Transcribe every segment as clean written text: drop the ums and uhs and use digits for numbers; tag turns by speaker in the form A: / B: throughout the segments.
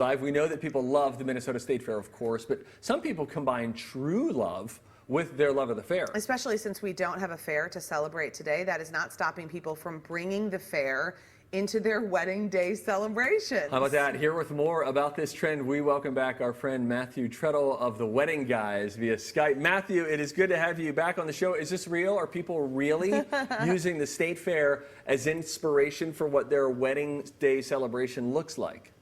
A: Live. We know that people love the Minnesota State Fair, of course, but some people combine true love with their love of the fair.
B: Especially since we don't have a fair to celebrate today, that is not stopping people from bringing the fair into their wedding day celebrations.
A: How about that? Here with more about this trend, we welcome back our friend Matthew Trettel of the Wedding Guys via Skype. Matthew, it is good to have you back on the show. Is this real? Are people really using the State Fair as inspiration for what their wedding day celebration looks like?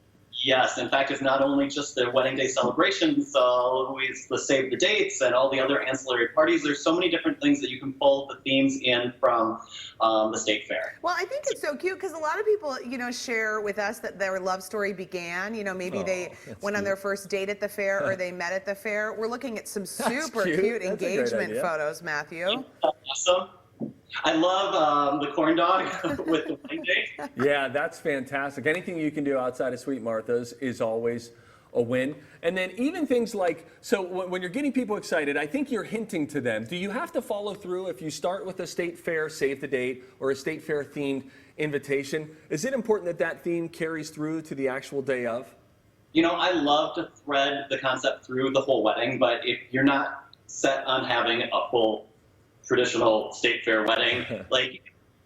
C: Yes, in fact, it's not only just the wedding day celebrations, always the save the dates and all the other ancillary parties. There's so many different things that you can pull the themes in from the State Fair.
B: Well, I think it's so cute because a lot of people, share with us that their love story began. Maybe they went on their first date at the fair or they met at the fair. We're looking at some super cute engagement photos, Matthew.
C: Awesome. I love the corn dog with the wedding date.
A: Yeah, that's fantastic. Anything you can do outside of Sweet Martha's is always a win. And then even things like, so when you're getting people excited, I think you're hinting to them. Do you have to follow through if you start with a State Fair save the date or a State Fair themed invitation? Is it important that that theme carries through to the actual day of?
C: I love to thread the concept through the whole wedding, but if you're not set on having a full traditional State Fair wedding,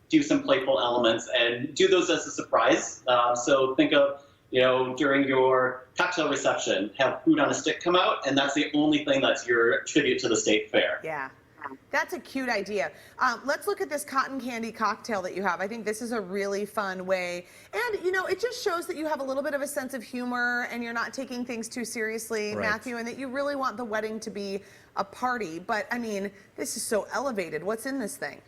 C: do some playful elements and do those as a surprise. So think of, during your cocktail reception, have food on a stick come out, and that's the only thing that's your tribute to the State Fair.
B: Yeah. That's a cute idea. Let's look at this cotton candy cocktail that you have. I think this is a really fun way. And, it just shows that you have a little bit of a sense of humor and you're not taking things too seriously, right, Matthew, and that you really want the wedding to be a party. But, this is so elevated. What's in this thing?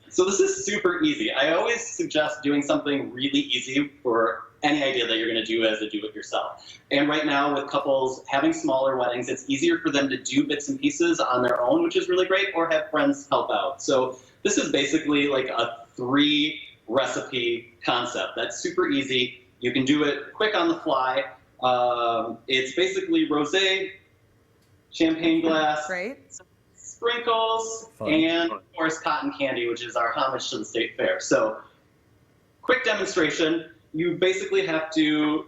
C: So this is super easy. I always suggest doing something really easy for any idea that you're going to do as a do-it-yourself. And right now with couples having smaller weddings, it's easier for them to do bits and pieces on their own, which is really great, or have friends help out. So this is basically like a 3-recipe concept that's super easy. You can do it quick on the fly. It's basically rosé, champagne glass, sprinkles, and of course cotton candy, which is our homage to the State Fair. So quick demonstration. You basically have to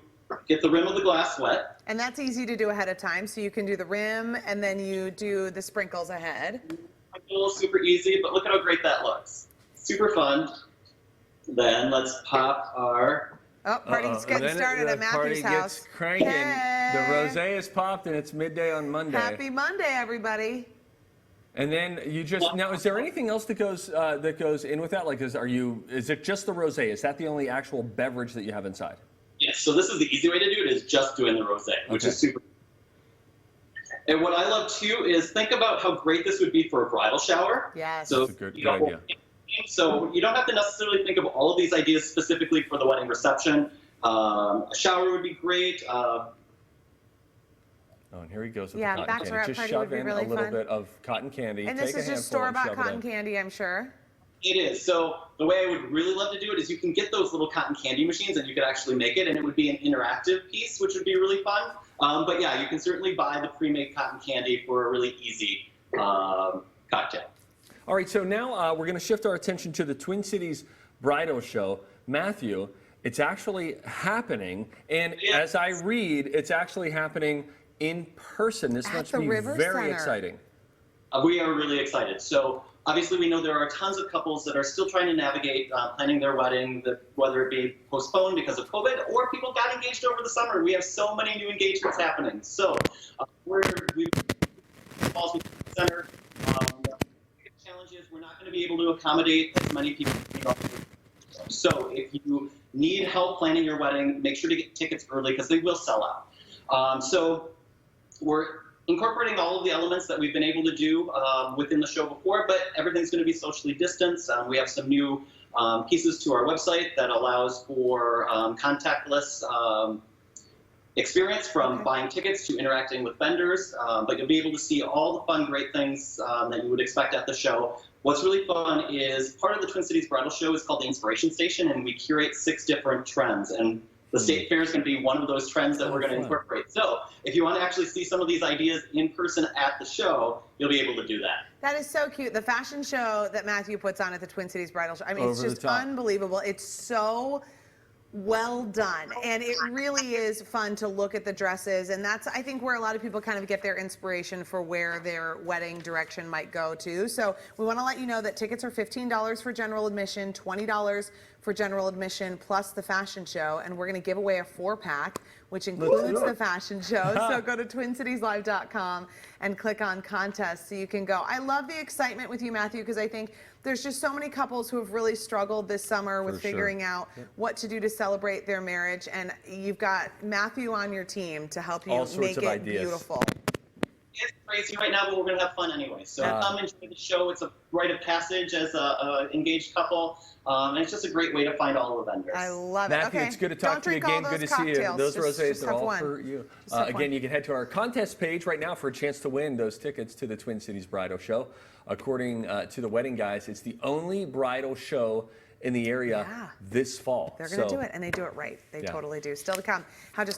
C: get the rim of the glass wet.
B: And that's easy to do ahead of time. So you can do the rim and then you do the sprinkles ahead.
C: Super easy, but look at how great that looks. Super fun. Then let's pop our...
B: Oh, party's getting started at Matthew's house.
A: Party gets cranking.
B: Hey.
A: The rosé is popped and it's midday on Monday.
B: Happy Monday, everybody.
A: And then you just, now is there anything else that goes in with that? Like, is it just the rosé? Is that the only actual beverage that you have inside?
C: Yes, so this is the easy way to do it, is just doing the rosé, which is super. And what I love too is think about how great this would be for a bridal shower.
B: Yes.
C: So
A: that's a good idea.
C: So you don't have to necessarily think of all of these ideas specifically for the wedding reception. A shower would be great.
A: Oh, and here he goes with
B: the
A: cotton candy. Just shove in a little bit of cotton candy.
B: And this is just store-bought cotton candy, I'm sure.
C: It is. So the way I would really love to do it is you can get those little cotton candy machines and you could actually make it, and it would be an interactive piece, which would be really fun. But yeah, you can certainly buy the pre-made cotton candy for a really easy cocktail.
A: All right, so now we're going to shift our attention to the Twin Cities Bridal Show. Matthew, it's actually happening, and as I read, it's actually happening in person. This must be very exciting.
C: We are really excited. So obviously we know there are tons of couples that are still trying to navigate planning their wedding, whether it be postponed because of COVID or people got engaged over the summer. We have so many new engagements happening. So we've Falls Center. The challenge is we're not going to be able to accommodate as many people. So if you need help planning your wedding, make sure to get tickets early because they will sell out. So we're incorporating all of the elements that we've been able to do within the show before, but everything's going to be socially distanced. We have some new pieces to our website that allows for contactless experience from buying tickets to interacting with vendors, but you'll be able to see all the fun, great things that you would expect at the show. What's really fun is part of the Twin Cities Bridal Show is called the Inspiration Station, and we curate 6 different trends. And the State Fair is going to be one of those trends that we're going to incorporate. So if you want to actually see some of these ideas in person at the show, you'll be able to do that.
B: That is so cute. The fashion show that Matthew puts on at the Twin Cities Bridal Show, it's just unbelievable. It's so well done. And it really is fun to look at the dresses. And that's, I think, where a lot of people kind of get their inspiration for where their wedding direction might go to. So we want to let you know that tickets are $15 for general admission, $20 for general admission plus the fashion show. And we're going to give away a 4-pack, which includes the fashion show. So go to TwinCitiesLive.com and click on contests so you can go. I love the excitement with you, Matthew, because I think there's just so many couples who have really struggled this summer with figuring out what to do to celebrate their marriage. And you've got Matthew on your team to help you make it beautiful.
C: It's crazy right now, but we're going to have fun anyway. So come enjoy the show. It's a rite of passage as a engaged couple. And it's just a great way to find all the vendors.
B: I love it.
A: Matthew,
B: Okay.
A: it's good to talk to you again. Good to see you. Those rosés, they're all
B: one.
A: for you.
B: Have
A: Again,
B: one.
A: you can head to our contest page right now for a chance to win those tickets to the Twin Cities Bridal Show. According to the wedding guys, it's the only bridal show in the area this fall.
B: They're going to do it, and they do it right. They totally do. Still to come. How just